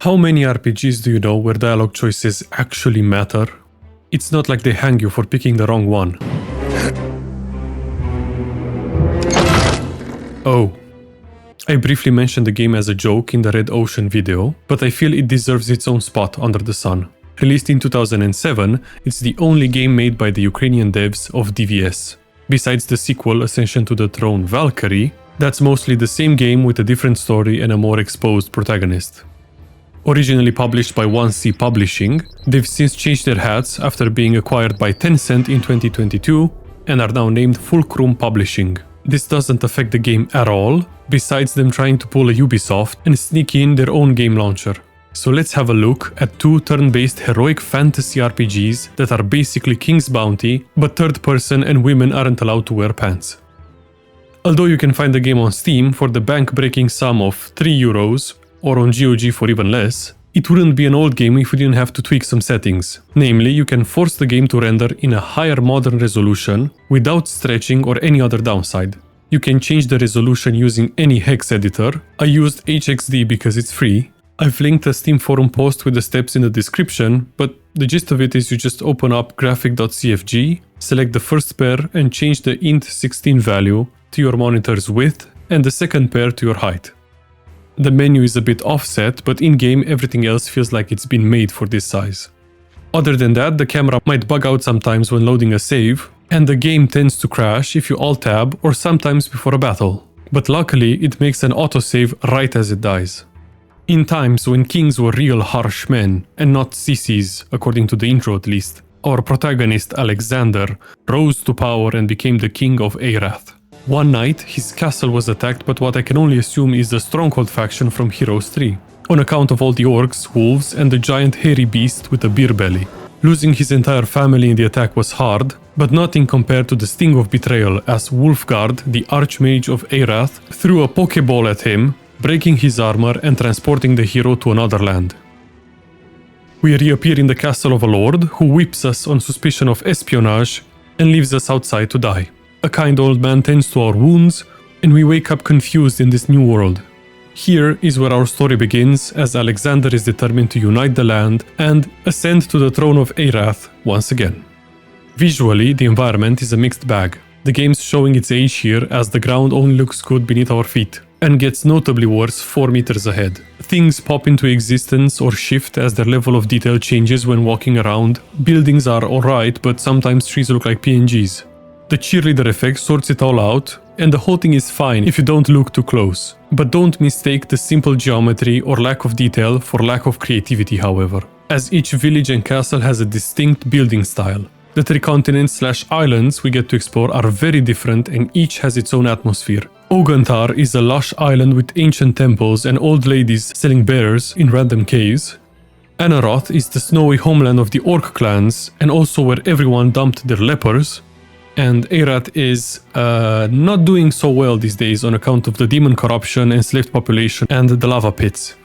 How many RPGs do you know where dialogue choices actually matter? It's not like they hang you for picking the wrong one. Oh. I briefly mentioned the game as a joke in the Red Ocean video, but I feel it deserves its own spot under the sun. Released in 2007, it's the only game made by the Ukrainian devs of DVS. Besides the sequel Ascension to the Throne Valkyrie, that's mostly the same game with a different story and a more exposed protagonist. Originally published by 1C Publishing, they've since changed their hats after being acquired by Tencent in 2022 and are now named Fulcrum Publishing. This doesn't affect the game at all, besides them trying to pull a Ubisoft and sneak in their own game launcher. So let's have a look at two turn-based heroic fantasy RPGs that are basically King's Bounty, but third person and women aren't allowed to wear pants. Although you can find the game on Steam for the bank-breaking sum of €3, or on GOG for even less, it wouldn't be an old game if we didn't have to tweak some settings. Namely, you can force the game to render in a higher modern resolution without stretching or any other downside. You can change the resolution using any hex editor. I used HXD because it's free. I've linked a Steam forum post with the steps in the description, but the gist of it is you just open up graphic.cfg, select the first pair and change the int 16 value to your monitor's width and the second pair to your height. The menu is a bit offset, but in-game everything else feels like it's been made for this size. Other than that, the camera might bug out sometimes when loading a save, and the game tends to crash if you alt-tab or sometimes before a battle. But luckily, it makes an autosave right as it dies. In times when kings were real harsh men, and not sissies, according to the intro at least, our protagonist Alexander rose to power and became the king of Arath. One night, his castle was attacked, but what I can only assume is the Stronghold faction from Heroes 3, on account of all the orcs, wolves, and the giant hairy beast with a beer belly. Losing his entire family in the attack was hard, but nothing compared to the sting of betrayal as Wolfgard, the Archmage of Arath, threw a Pokeball at him, breaking his armor and transporting the hero to another land. We reappear in the castle of a lord who whips us on suspicion of espionage and leaves us outside to die. A kind old man tends to our wounds, and we wake up confused in this new world. Here is where our story begins, as Alexander is determined to unite the land and ascend to the throne of Arath once again. Visually, the environment is a mixed bag. The game's showing its age here, as the ground only looks good beneath our feet, and gets notably worse 4 meters ahead. Things pop into existence or shift as their level of detail changes when walking around. Buildings are alright, but sometimes trees look like PNGs. The cheerleader effect sorts it all out, and the whole thing is fine if you don't look too close. But don't mistake the simple geometry or lack of detail for lack of creativity, however, as each village and castle has a distinct building style. The 3 continents/islands we get to explore are very different and each has its own atmosphere. Ogantar is a lush island with ancient temples and old ladies selling bears in random caves. Anaroth is the snowy homeland of the orc clans and also where everyone dumped their lepers. And Arath is not doing so well these days on account of the demon corruption, enslaved population, and the lava pits.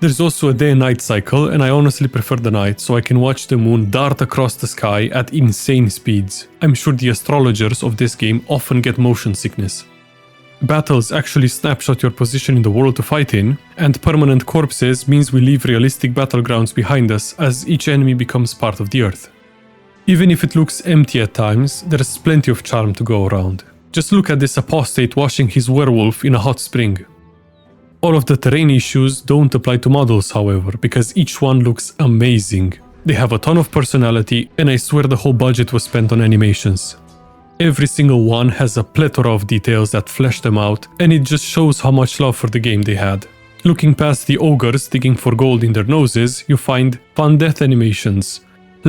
There's also a day and night cycle, and I honestly prefer the night, so I can watch the moon dart across the sky at insane speeds. I'm sure the astrologers of this game often get motion sickness. Battles actually snapshot your position in the world to fight in, and permanent corpses means we leave realistic battlegrounds behind us as each enemy becomes part of the earth. Even if it looks empty at times, there's plenty of charm to go around. Just look at this apostate washing his werewolf in a hot spring. All of the terrain issues don't apply to models, however, because each one looks amazing. They have a ton of personality, and I swear the whole budget was spent on animations. Every single one has a plethora of details that flesh them out, and it just shows how much love for the game they had. Looking past the ogres digging for gold in their noses, you find fun death animations,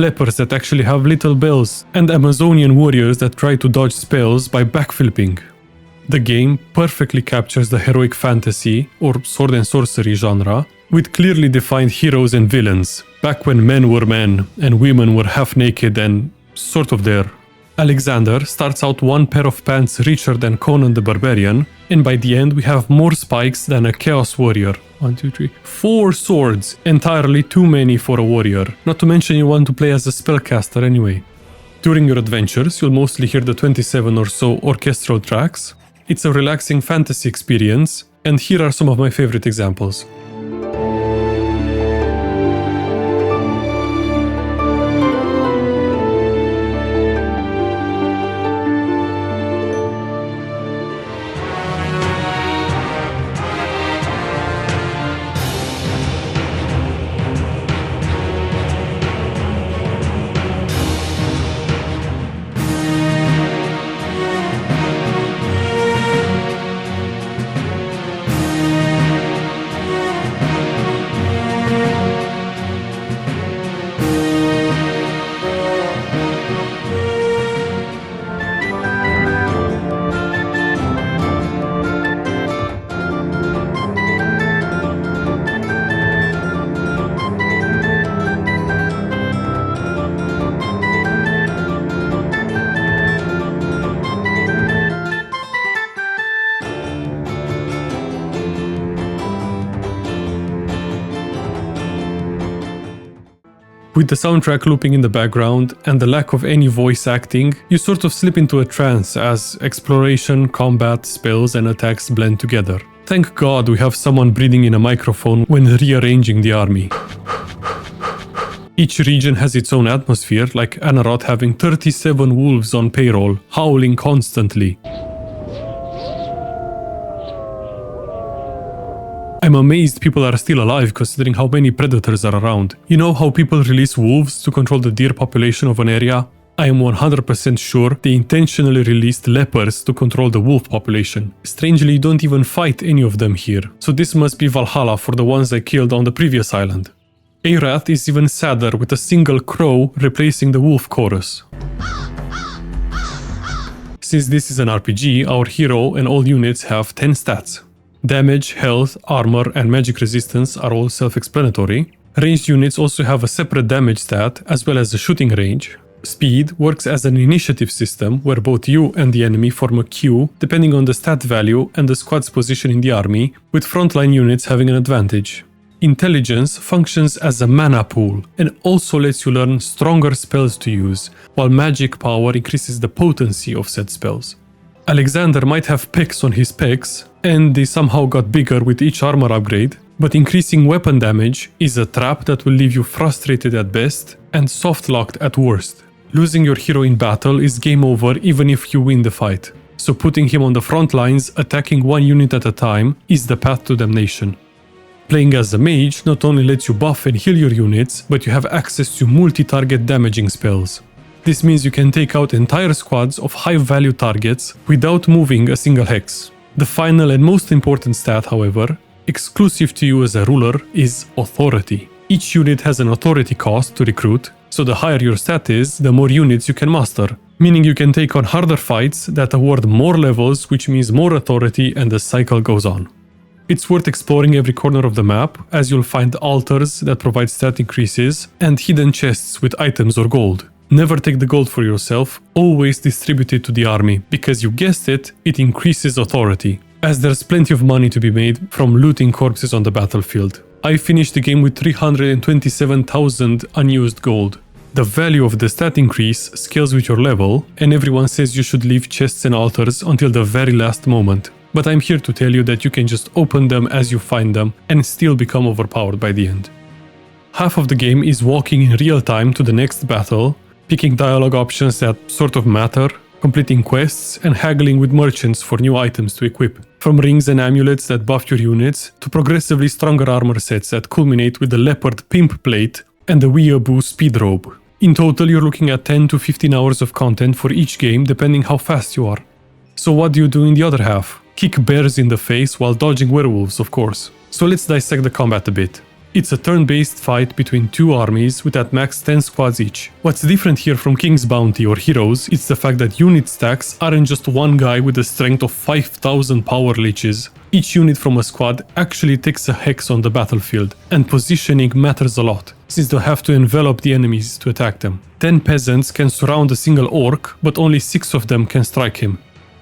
lepers that actually have little bells, and Amazonian warriors that try to dodge spells by backflipping. The game perfectly captures the heroic fantasy or sword and sorcery genre, with clearly defined heroes and villains, back when men were men and women were half naked and sort of there. Alexander starts out 1 pair of pants richer than Conan the Barbarian, and by the end we have more spikes than a Chaos Warrior. 1, 2, 3, 4 swords, entirely too many for a warrior, not to mention you want to play as a spellcaster anyway. During your adventures, you'll mostly hear the 27 or so orchestral tracks. It's a relaxing fantasy experience, and here are some of my favorite examples. With the soundtrack looping in the background and the lack of any voice acting, you sort of slip into a trance as exploration, combat, spells and attacks blend together. Thank God we have someone breathing in a microphone when rearranging the army. Each region has its own atmosphere, like Anaroth having 37 wolves on payroll, howling constantly. I'm amazed people are still alive considering how many predators are around. You know how people release wolves to control the deer population of an area? I am 100% sure they intentionally released leopards to control the wolf population. Strangely, you don't even fight any of them here, so this must be Valhalla for the ones I killed on the previous island. Arath is even sadder, with a single crow replacing the wolf chorus. Since this is an RPG, our hero and all units have 10 stats. Damage, health, armor and magic resistance are all self-explanatory. Ranged units also have a separate damage stat as well as a shooting range. Speed works as an initiative system where both you and the enemy form a queue depending on the stat value and the squad's position in the army, with frontline units having an advantage. Intelligence functions as a mana pool and also lets you learn stronger spells to use, while magic power increases the potency of said spells. Alexander might have pecs on his pecs, and they somehow got bigger with each armor upgrade, but increasing weapon damage is a trap that will leave you frustrated at best and soft-locked at worst. Losing your hero in battle is game over even if you win the fight, so putting him on the front lines, attacking one unit at a time, is the path to damnation. Playing as a mage not only lets you buff and heal your units, but you have access to multi-target damaging spells. This means you can take out entire squads of high-value targets without moving a single hex. The final and most important stat, however, exclusive to you as a ruler, is authority. Each unit has an authority cost to recruit, so the higher your stat is, the more units you can muster, meaning you can take on harder fights that award more levels, which means more authority, and the cycle goes on. It's worth exploring every corner of the map, as you'll find altars that provide stat increases and hidden chests with items or gold. Never take the gold for yourself, always distribute it to the army, because you guessed it, it increases authority, as there's plenty of money to be made from looting corpses on the battlefield. I finished the game with 327,000 unused gold. The value of the stat increase scales with your level, and everyone says you should leave chests and altars until the very last moment. But I'm here to tell you that you can just open them as you find them and still become overpowered by the end. Half of the game is walking in real time to the next battle, picking dialogue options that sort of matter, completing quests, and haggling with merchants for new items to equip. From rings and amulets that buff your units, to progressively stronger armor sets that culminate with the Leopard Pimp Plate and the Weeaboo Speed Robe. In total, you're looking at 10 to 15 hours of content for each game, depending how fast you are. So what do you do in the other half? Kick bears in the face while dodging werewolves, of course. So let's dissect the combat a bit. It's a turn-based fight between two armies with at max 10 squads each. What's different here from King's Bounty or Heroes is the fact that unit stacks aren't just one guy with a strength of 5,000 power leeches. Each unit from a squad actually takes a hex on the battlefield, and positioning matters a lot, since they'll have to envelop the enemies to attack them. 10 peasants can surround a single orc, but only 6 of them can strike him.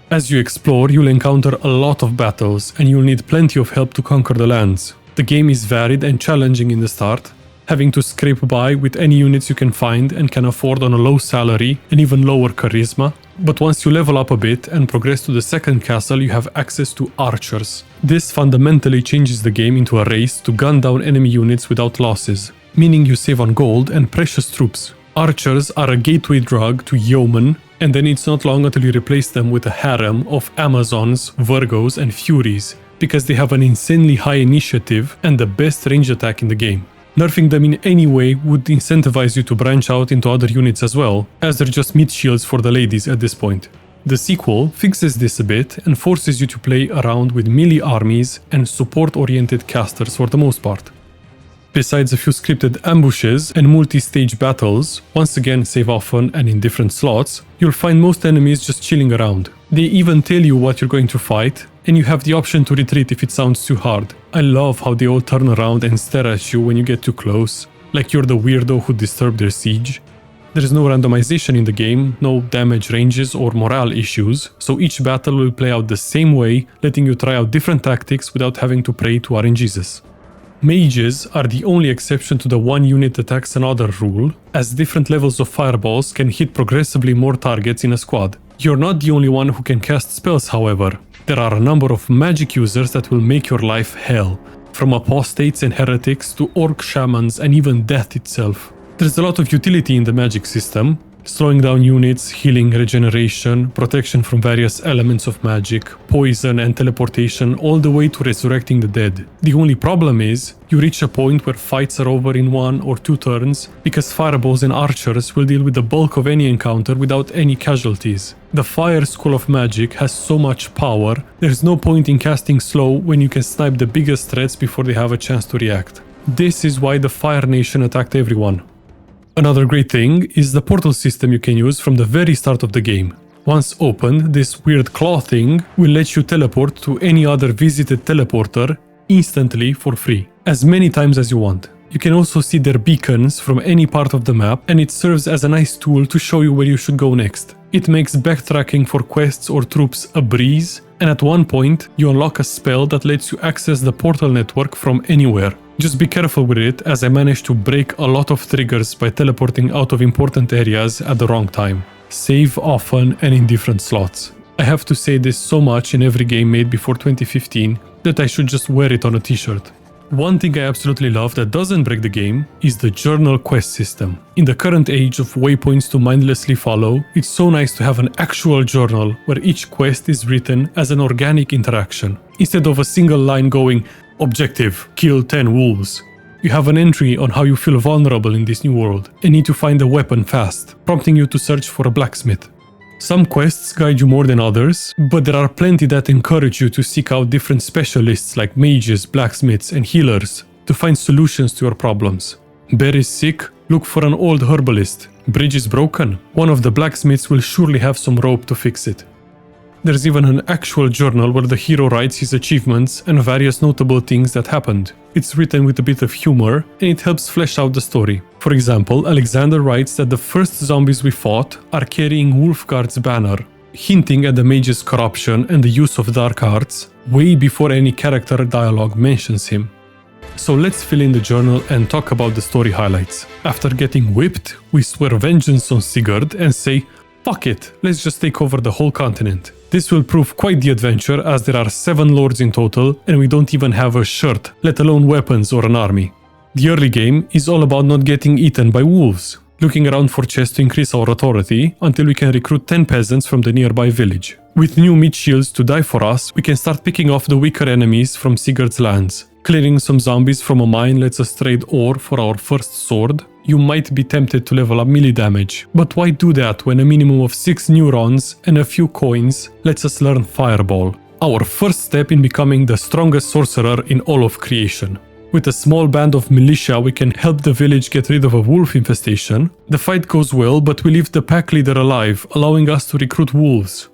As you explore, you'll encounter a lot of battles, and you'll need plenty of help to conquer the lands. The game is varied and challenging in the start, having to scrape by with any units you can find and can afford on a low salary and even lower charisma. But once you level up a bit and progress to the second castle, you have access to archers. This fundamentally changes the game into a race to gun down enemy units without losses, meaning you save on gold and precious troops. Archers are a gateway drug to yeomen, and then it's not long until you replace them with a harem of Amazons, Virgos and Furies, because they have an insanely high initiative and the best range attack in the game. Nerfing them in any way would incentivize you to branch out into other units as well, as they're just meat shields for the ladies at this point. The sequel fixes this a bit and forces you to play around with melee armies and support-oriented casters for the most part. Besides a few scripted ambushes and multi-stage battles, once again save often and in different slots, you'll find most enemies just chilling around. They even tell you what you're going to fight, and you have the option to retreat if it sounds too hard. I love how they all turn around and stare at you when you get too close, like you're the weirdo who disturbed their siege. There's no randomization in the game, no damage ranges or morale issues, so each battle will play out the same way, letting you try out different tactics without having to pray to RNGesus. Mages are the only exception to the one unit attacks another rule, as different levels of fireballs can hit progressively more targets in a squad. You're not the only one who can cast spells, however. There are a number of magic users that will make your life hell, from apostates and heretics to orc shamans and even death itself. There's a lot of utility in the magic system, slowing down units, healing, regeneration, protection from various elements of magic, poison and teleportation, all the way to resurrecting the dead. The only problem is, you reach a point where fights are over in 1 or 2 turns, because fireballs and archers will deal with the bulk of any encounter without any casualties. The Fire School of Magic has so much power, there's no point in casting slow when you can snipe the biggest threats before they have a chance to react. This is why the Fire Nation attacked everyone. Another great thing is the portal system you can use from the very start of the game. Once opened, this weird claw thing will let you teleport to any other visited teleporter instantly for free, as many times as you want. You can also see their beacons from any part of the map, and it serves as a nice tool to show you where you should go next. It makes backtracking for quests or troops a breeze, and at one point you unlock a spell that lets you access the portal network from anywhere. Just be careful with it, as I managed to break a lot of triggers by teleporting out of important areas at the wrong time. Save often and in different slots. I have to say this so much in every game made before 2015 that I should just wear it on a t-shirt. One thing I absolutely love that doesn't break the game is the journal quest system. In the current age of waypoints to mindlessly follow, it's so nice to have an actual journal where each quest is written as an organic interaction. Instead of a single line going, "Objective, kill 10 wolves." You have an entry on how you feel vulnerable in this new world and need to find a weapon fast, prompting you to search for a blacksmith. Some quests guide you more than others, but there are plenty that encourage you to seek out different specialists like mages, blacksmiths and healers to find solutions to your problems. Bear is sick? Look for an old herbalist. Bridge is broken? One of the blacksmiths will surely have some rope to fix it. There's even an actual journal where the hero writes his achievements and various notable things that happened. It's written with a bit of humor, and it helps flesh out the story. For example, Alexander writes that the first zombies we fought are carrying Wolfguard's banner, hinting at the mage's corruption and the use of dark arts, way before any character dialogue mentions him. So let's fill in the journal and talk about the story highlights. After getting whipped, we swear vengeance on Sigurd and say, "Fuck it, let's just take over the whole continent." This will prove quite the adventure, as there are 7 lords in total and we don't even have a shirt, let alone weapons or an army. The early game is all about not getting eaten by wolves, looking around for chests to increase our authority until we can recruit 10 peasants from the nearby village. With new meat shields to die for us, we can start picking off the weaker enemies from Sigurd's lands. Clearing some zombies from a mine lets us trade ore for our first sword. You might be tempted to level up melee damage, but why do that when a minimum of 6 neurons and a few coins lets us learn Fireball, our first step in becoming the strongest sorcerer in all of creation. With a small band of militia we can help the village get rid of a wolf infestation. The fight goes well, but we leave the pack leader alive, allowing us to recruit wolves.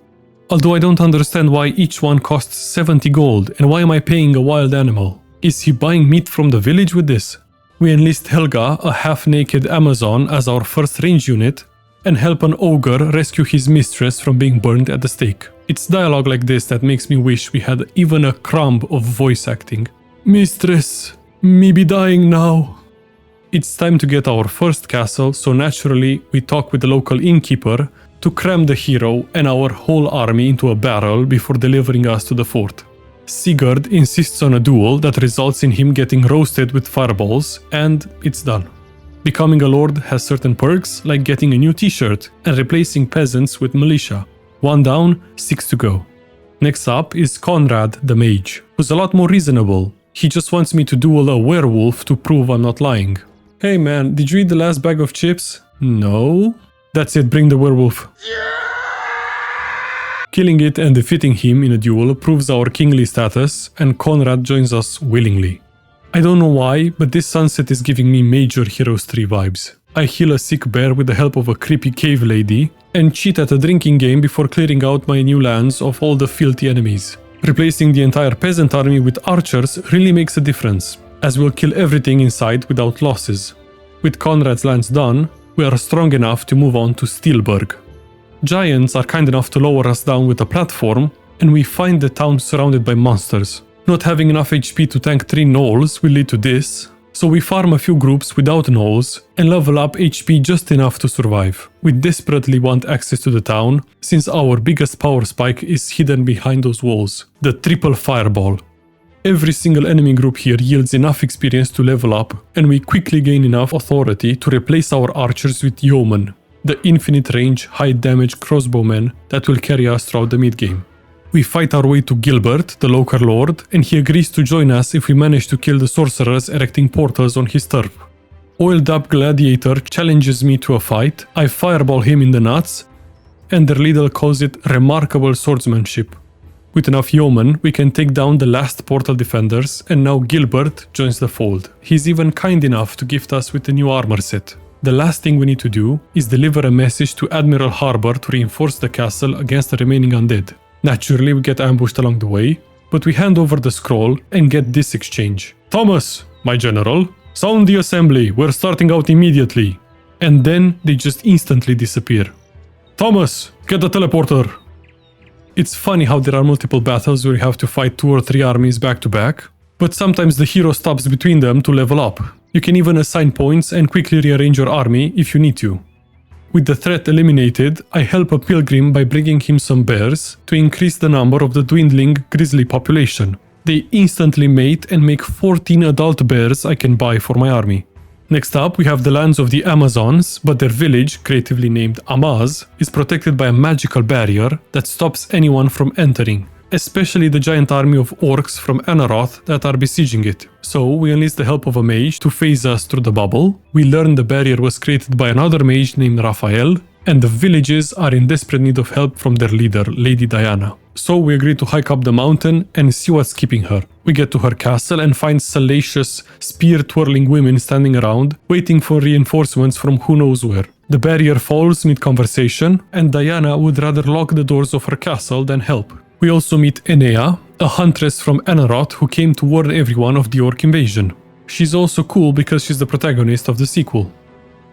Although I don't understand why each one costs 70 gold, and why am I paying a wild animal? Is he buying meat from the village with this? We enlist Helga, a half-naked Amazon, as our first range unit, and help an ogre rescue his mistress from being burned at the stake. It's dialogue like this that makes me wish we had even a crumb of voice acting. "Mistress, me be dying now." It's time to get our first castle, so naturally we talk with the local innkeeper to cram the hero and our whole army into a barrel before delivering us to the fort. Sigurd insists on a duel that results in him getting roasted with fireballs, and it's done. Becoming a lord has certain perks, like getting a new t-shirt and replacing peasants with militia. 1 down, 6 to go. Next up is Conrad the mage, who's a lot more reasonable. He just wants me to duel a werewolf to prove I'm not lying. "Hey man, did you eat the last bag of chips?" "No." "That's it, bring the werewolf." Killing it and defeating him in a duel proves our kingly status, and Conrad joins us willingly. I don't know why, but this sunset is giving me major Heroes 3 vibes. I heal a sick bear with the help of a creepy cave lady, and cheat at a drinking game before clearing out my new lands of all the filthy enemies. Replacing the entire peasant army with archers really makes a difference, as we'll kill everything in sight without losses. With Conrad's lands done, we are strong enough to move on to Steelburg. Giants are kind enough to lower us down with a platform, and we find the town surrounded by monsters. Not having enough HP to tank 3 gnolls will lead to this, so we farm a few groups without gnolls and level up HP just enough to survive. We desperately want access to the town, since our biggest power spike is hidden behind those walls, the triple fireball. Every single enemy group here yields enough experience to level up, and we quickly gain enough authority to replace our archers with yeomen, the infinite range, high damage crossbowmen that will carry us throughout the mid-game. We fight our way to Gilbert, the local lord, and he agrees to join us if we manage to kill the sorcerers erecting portals on his turf. Oiled up gladiator challenges me to a fight, I fireball him in the nuts, and their leader calls it remarkable swordsmanship. With enough yeomen, we can take down the last portal defenders, and now Gilbert joins the fold. He's even kind enough to gift us with a new armor set. The last thing we need to do is deliver a message to Admiral Harbor to reinforce the castle against the remaining undead. Naturally, we get ambushed along the way, but we hand over the scroll and get this exchange. "Thomas, my general, sound the assembly, we're starting out immediately." And then they just instantly disappear. "Thomas, get the teleporter." It's funny how there are multiple battles where you have to fight 2 or 3 armies back to back, but sometimes the hero stops between them to level up. You can even assign points and quickly rearrange your army if you need to. With the threat eliminated, I help a pilgrim by bringing him some bears to increase the number of the dwindling grizzly population. They instantly mate and make 14 adult bears I can buy for my army. Next up, we have the lands of the Amazons, but their village, creatively named Amaz, is protected by a magical barrier that stops anyone from entering, especially the giant army of orcs from Anaroth that are besieging it. So we enlist the help of a mage to phase us through the bubble. We learn the barrier was created by another mage named Raphael, and the villages are in desperate need of help from their leader, Lady Diana. So we agree to hike up the mountain and see what's keeping her. We get to her castle and find salacious, spear-twirling women standing around, waiting for reinforcements from who knows where. The barrier falls mid-conversation, and Diana would rather lock the doors of her castle than help. We also meet Eneya, a huntress from Anaroth who came to warn everyone of the orc invasion. She's also cool because she's the protagonist of the sequel.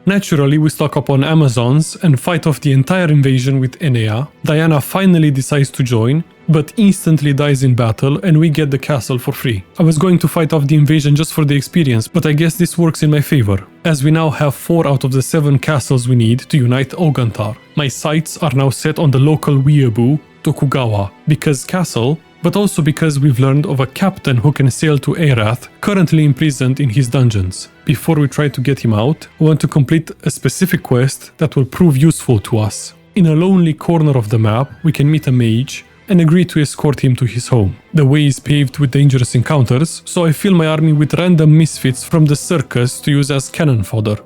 Naturally, we stock up on Amazons and fight off the entire invasion with Eneya. Diana finally decides to join, but instantly dies in battle and we get the castle for free. I was going to fight off the invasion just for the experience, but I guess this works in my favor, as we now have 4 out of the 7 castles we need to unite Ogantar. My sights are now set on the local weeaboo, Tokugawa, because castle, but also because we've learned of a captain who can sail to Erath, currently imprisoned in his dungeons. Before we try to get him out, we want to complete a specific quest that will prove useful to us. In a lonely corner of the map, we can meet a mage and agree to escort him to his home. The way is paved with dangerous encounters, so I fill my army with random misfits from the circus to use as cannon fodder.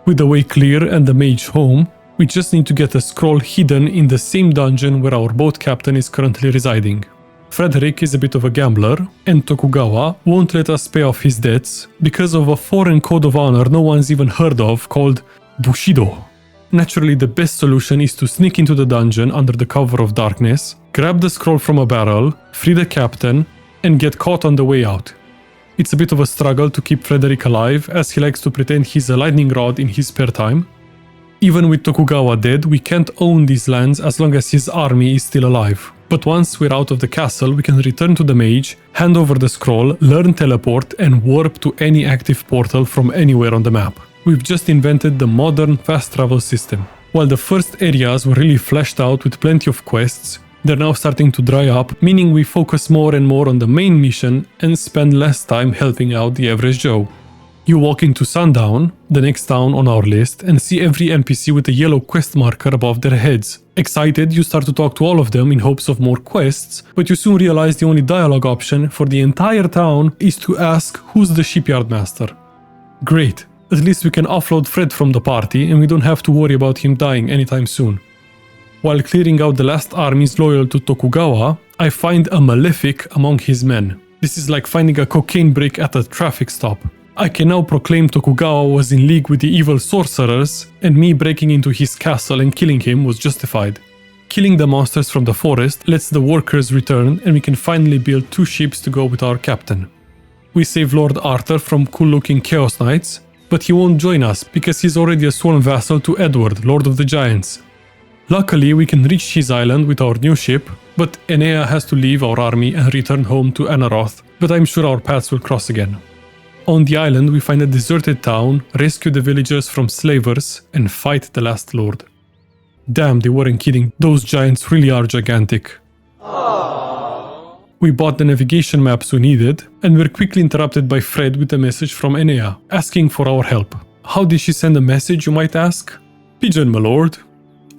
With the way clear and the mage home, we just need to get a scroll hidden in the same dungeon where our boat captain is currently residing. Frederick is a bit of a gambler, and Tokugawa won't let us pay off his debts because of a foreign code of honor no one's even heard of called Bushido. Naturally, the best solution is to sneak into the dungeon under the cover of darkness, grab the scroll from a barrel, free the captain, and get caught on the way out. It's a bit of a struggle to keep Frederick alive, as he likes to pretend he's a lightning rod in his spare time. Even with Tokugawa dead, we can't own these lands as long as his army is still alive. But once we're out of the castle, we can return to the mage, hand over the scroll, learn teleport, and warp to any active portal from anywhere on the map. We've just invented the modern fast travel system. While the first areas were really fleshed out with plenty of quests, they're now starting to dry up, meaning we focus more and more on the main mission and spend less time helping out the average Joe. You walk into Sundown, the next town on our list, and see every NPC with a yellow quest marker above their heads. Excited, you start to talk to all of them in hopes of more quests, but you soon realize the only dialogue option for the entire town is to ask who's the shipyard master. Great, at least we can offload Fred from the party and we don't have to worry about him dying anytime soon. While clearing out the last armies loyal to Tokugawa, I find a malefic among his men. This is like finding a cocaine brick at a traffic stop. I can now proclaim Tokugawa was in league with the evil sorcerers, and me breaking into his castle and killing him was justified. Killing the monsters from the forest lets the workers return, and we can finally build 2 ships to go with our captain. We save Lord Arthur from cool-looking Chaos Knights, but he won't join us because he's already a sworn vassal to Edward, Lord of the Giants. Luckily, we can reach his island with our new ship, but Eneya has to leave our army and return home to Anaroth, but I'm sure our paths will cross again. On the island, we find a deserted town, rescue the villagers from slavers, and fight the last lord. Damn, they weren't kidding, those giants really are gigantic. We bought the navigation maps we needed, and were quickly interrupted by Fred with a message from Eneya, asking for our help. How did she send a message, you might ask? Pigeon, my lord.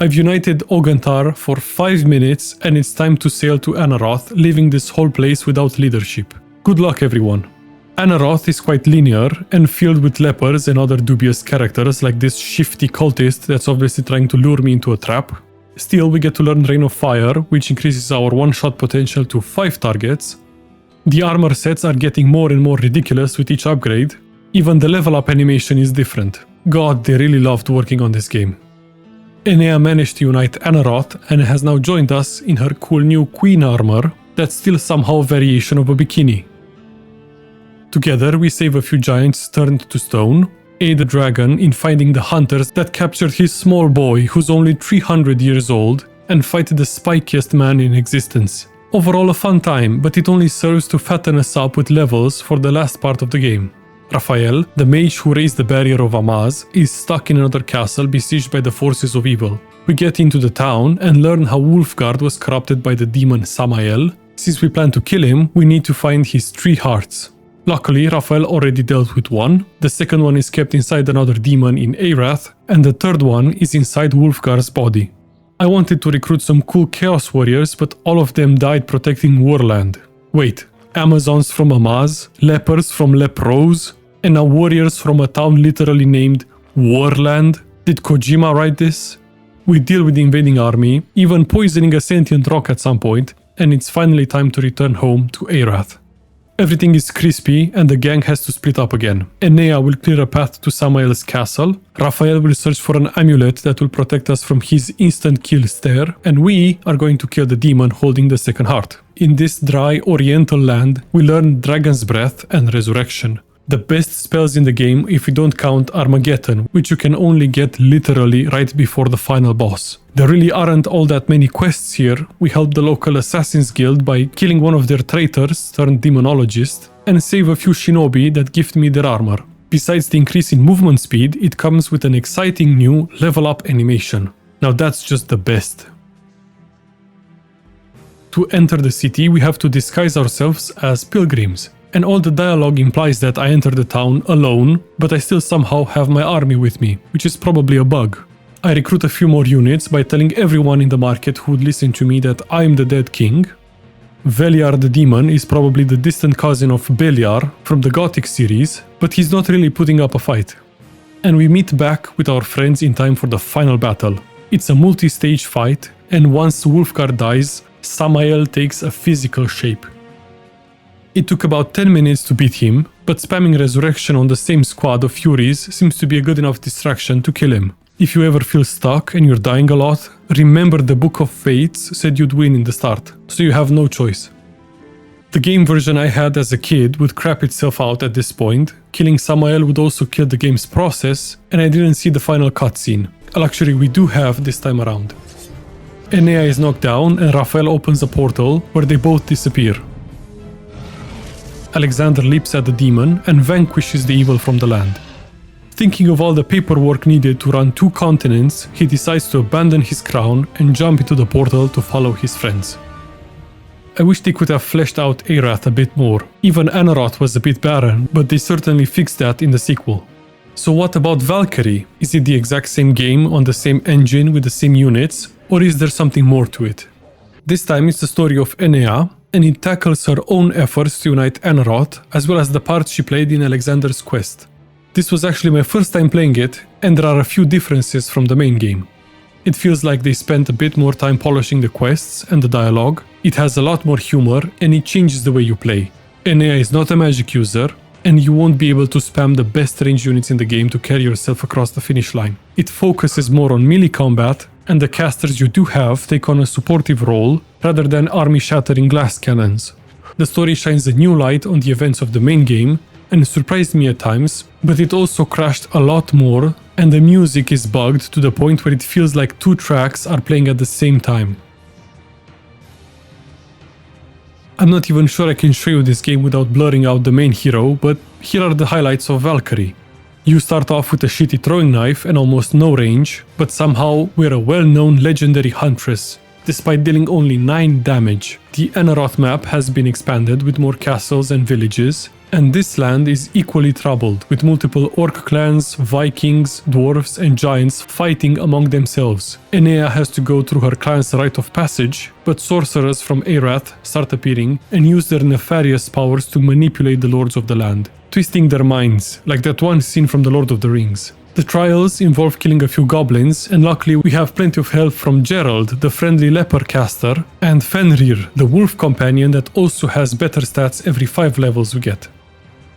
I've united Ogantar for 5 minutes, and it's time to sail to Anaroth, leaving this whole place without leadership. Good luck, everyone. Anaroth is quite linear and filled with lepers and other dubious characters like this shifty cultist that's obviously trying to lure me into a trap. Still, we get to learn Rain of Fire, which increases our one-shot potential to 5 targets. The armor sets are getting more and more ridiculous with each upgrade. Even the level up animation is different. God, they really loved working on this game. Eneya managed to unite Anaroth and has now joined us in her cool new queen armor that's still somehow a variation of a bikini. Together, we save a few giants turned to stone, aid the dragon in finding the hunters that captured his small boy who's only 300 years old, and fight the spikiest man in existence. Overall a fun time, but it only serves to fatten us up with levels for the last part of the game. Raphael, the mage who raised the barrier of Amaz, is stuck in another castle besieged by the forces of evil. We get into the town and learn how Wolfgard was corrupted by the demon Samael. Since we plan to kill him, we need to find his 3 hearts. Luckily, Raphael already dealt with one, the second one is kept inside another demon in Arath, and the third one is inside Wolfgard's body. I wanted to recruit some cool Chaos Warriors, but all of them died protecting Warland. Wait, Amazons from Amaz, lepers from Leprose, and now warriors from a town literally named Warland? Did Kojima write this? We deal with the invading army, even poisoning a sentient rock at some point, and it's finally time to return home to Arath. Everything is crispy and the gang has to split up again. Eneya will clear a path to Samael's castle, Raphael will search for an amulet that will protect us from his instant kill stare, and we are going to kill the demon holding the second heart. In this dry oriental land, we learn Dragon's Breath and Resurrection. The best spells in the game if we don't count Armageddon, which you can only get literally right before the final boss. There really aren't all that many quests here. We help the local Assassin's Guild by killing one of their traitors turned demonologist, and save a few shinobi that gift me their armor. Besides the increase in movement speed, it comes with an exciting new level up animation. Now that's just the best. To enter the city, we have to disguise ourselves as pilgrims. And all the dialogue implies that I enter the town alone, but I still somehow have my army with me, which is probably a bug. I recruit a few more units by telling everyone in the market who would listen to me that I'm the dead king. Veliar the demon is probably the distant cousin of Beliar from the Gothic series, but he's not really putting up a fight. And we meet back with our friends in time for the final battle. It's a multi-stage fight, and once Wolfgard dies, Samael takes a physical shape. It took about 10 minutes to beat him, but spamming Resurrection on the same squad of Furies seems to be a good enough distraction to kill him. If you ever feel stuck and you're dying a lot, remember the Book of Fates said you'd win in the start, so you have no choice. The game version I had as a kid would crap itself out at this point, killing Samael would also kill the game's process, and I didn't see the final cutscene. A luxury we do have this time around. Eneya is knocked down and Raphael opens a portal where they both disappear. Alexander leaps at the demon and vanquishes the evil from the land. Thinking of all the paperwork needed to run 2 continents, he decides to abandon his crown and jump into the portal to follow his friends. I wish they could have fleshed out Arath a bit more. Even Anaroth was a bit barren, but they certainly fixed that in the sequel. So what about Valkyrie? Is it the exact same game on the same engine with the same units, or is there something more to it? This time it's the story of Eneya, and it tackles her own efforts to unite Anaroth, as well as the part she played in Alexander's quest. This was actually my first time playing it, and there are a few differences from the main game. It feels like they spent a bit more time polishing the quests and the dialogue, it has a lot more humor, and it changes the way you play. Eneya is not a magic user, and you won't be able to spam the best range units in the game to carry yourself across the finish line. It focuses more on melee combat, and the casters you do have take on a supportive role rather than army-shattering glass cannons. The story shines a new light on the events of the main game and surprised me at times, but it also crashed a lot more, and the music is bugged to the point where it feels like 2 tracks are playing at the same time. I'm not even sure I can show you this game without blurring out the main hero, but here are the highlights of Valkyrie. You start off with a shitty throwing knife and almost no range, but somehow we're a well-known legendary huntress. Despite dealing only 9 damage, the Eneya map has been expanded with more castles and villages, and this land is equally troubled, with multiple orc clans, Vikings, dwarves and giants fighting among themselves. Eneya has to go through her clan's rite of passage, but sorcerers from Arath start appearing and use their nefarious powers to manipulate the lords of the land, twisting their minds, like that one scene from The Lord of the Rings. The trials involve killing a few goblins, and luckily we have plenty of help from Gerald, the friendly leper caster, and Fenrir, the wolf companion that also has better stats every 5 levels we get.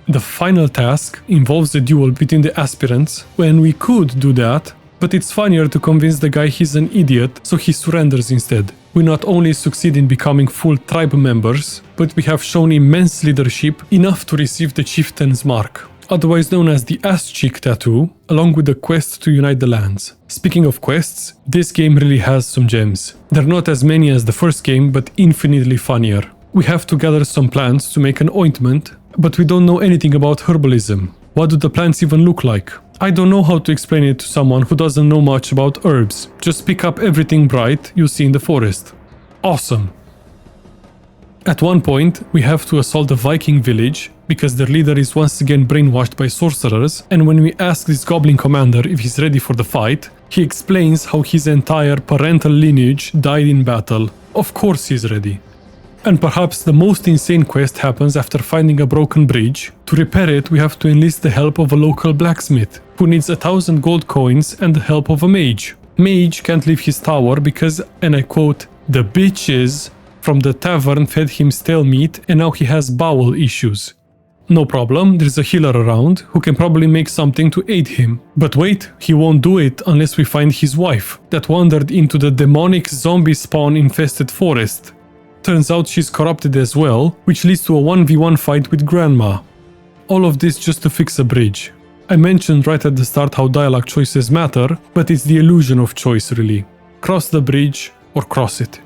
The final task involves a duel between the aspirants, when we could do that, but it's funnier to convince the guy he's an idiot, so he surrenders instead. We not only succeed in becoming full tribe members, but we have shown immense leadership, enough to receive the chieftain's mark, otherwise known as the ass cheek tattoo, along with the quest to unite the lands. Speaking of quests, this game really has some gems. They're not as many as the first game, but infinitely funnier. We have to gather some plants to make an ointment, but we don't know anything about herbalism. What do the plants even look like? I don't know how to explain it to someone who doesn't know much about herbs. Just pick up everything bright you see in the forest. Awesome! At one point, we have to assault a Viking village, because their leader is once again brainwashed by sorcerers, and when we ask this goblin commander if he's ready for the fight, he explains how his entire parental lineage died in battle. Of course he's ready. And perhaps the most insane quest happens after finding a broken bridge. To repair it, we have to enlist the help of a local blacksmith, who needs 1,000 gold coins and the help of a mage. Mage can't leave his tower because, and I quote, "the bitches from the tavern fed him stale meat and now he has bowel issues." No problem, there's a healer around who can probably make something to aid him. But wait, he won't do it unless we find his wife, that wandered into the demonic zombie spawn infested forest. Turns out she's corrupted as well, which leads to a 1v1 fight with Grandma. All of this just to fix a bridge. I mentioned right at the start how dialogue choices matter, but it's the illusion of choice really. Cross the bridge or cross it.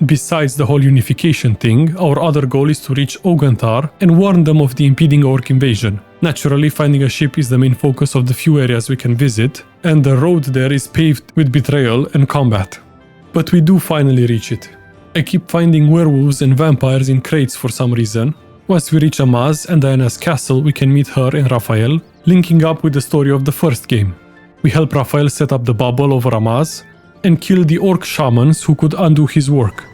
Besides the whole unification thing, our other goal is to reach Ogantar and warn them of the impeding orc invasion. Naturally, finding a ship is the main focus of the few areas we can visit, and the road there is paved with betrayal and combat. But we do finally reach it. I keep finding werewolves and vampires in crates for some reason. Once we reach Amaz and Diana's castle, we can meet her and Raphael, linking up with the story of the first game. We help Raphael set up the bubble over Amaz and kill the orc shamans who could undo his work.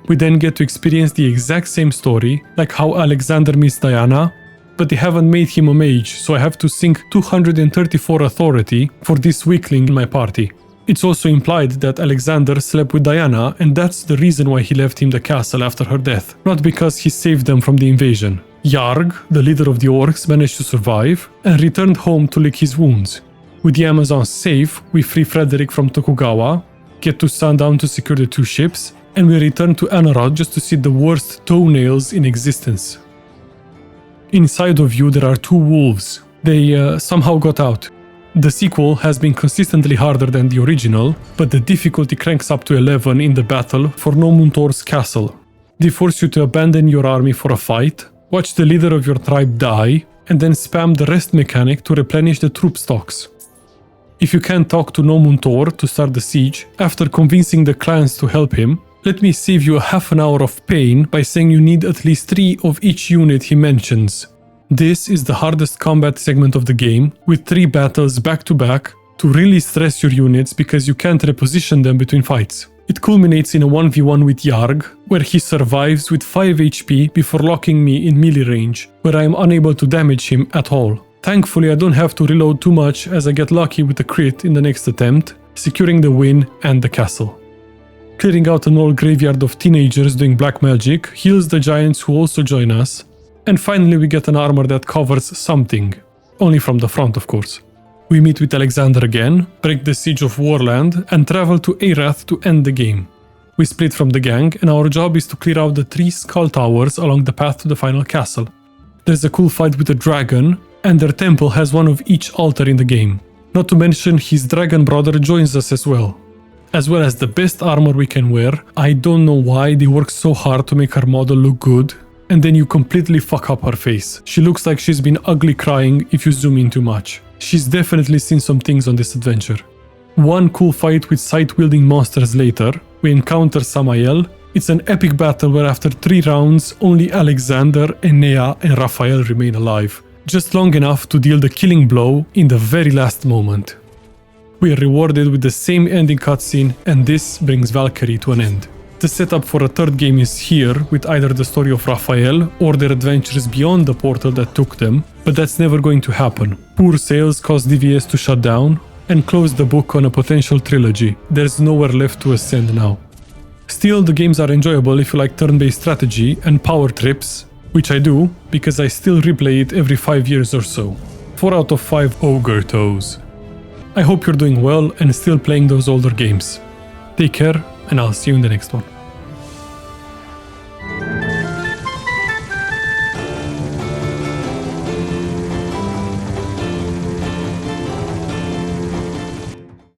We then get to experience the exact same story, like how Alexander meets Diana, but they haven't made him a mage, so I have to sink 234 authority for this weakling in my party. It's also implied that Alexander slept with Diana, and that's the reason why he left him the castle after her death, not because he saved them from the invasion. Yarg, the leader of the orcs, managed to survive and returned home to lick his wounds. With the Amazon safe, we free Frederick from Tokugawa, get to Sundown to secure the 2 ships, and we return to Eneya just to see the worst toenails in existence. Inside of you there are 2 wolves. They somehow got out. The sequel has been consistently harder than the original, but the difficulty cranks up to 11 in the battle for Nomuntor's castle. They force you to abandon your army for a fight, watch the leader of your tribe die, and then spam the rest mechanic to replenish the troop stocks. If you can't talk to Nomuntor to start the siege, after convincing the clans to help him, let me save you a half an hour of pain by saying you need at least 3 of each unit he mentions. This is the hardest combat segment of the game, with 3 battles back to back to really stress your units because you can't reposition them between fights. It culminates in a 1v1 with Yarg, where he survives with 5 HP before locking me in melee range, where I am unable to damage him at all. Thankfully I don't have to reload too much as I get lucky with a crit in the next attempt, securing the win and the castle. Clearing out an old graveyard of teenagers doing black magic heals the giants who also join us, and finally we get an armor that covers something. Only from the front, of course. We meet with Alexander again, break the siege of Warland, and travel to Arath to end the game. We split from the gang, and our job is to clear out the 3 skull towers along the path to the final castle. There's a cool fight with a dragon, and their temple has one of each altar in the game. Not to mention his dragon brother joins us as well. as well as the best armor we can wear. I don't know why they work so hard to make her model look good, and then you completely fuck up her face. She looks like she's been ugly crying if you zoom in too much. She's definitely seen some things on this adventure. One cool fight with sight-wielding monsters later, we encounter Samael. It's an epic battle where after 3 rounds, only Alexander, Eneya and Raphael remain alive, just long enough to deal the killing blow in the very last moment. We are rewarded with the same ending cutscene, and this brings Valkyrie to an end. The setup for a third game is here, with either the story of Raphael or their adventures beyond the portal that took them, but that's never going to happen. Poor sales caused DVS to shut down and close the book on a potential trilogy. There's nowhere left to ascend now. Still, the games are enjoyable if you like turn-based strategy and power trips, which I do, because I still replay it every 5 years or so. 4 out of 5 ogre toes. I hope you're doing well and still playing those older games. Take care, and I'll see you in the next one.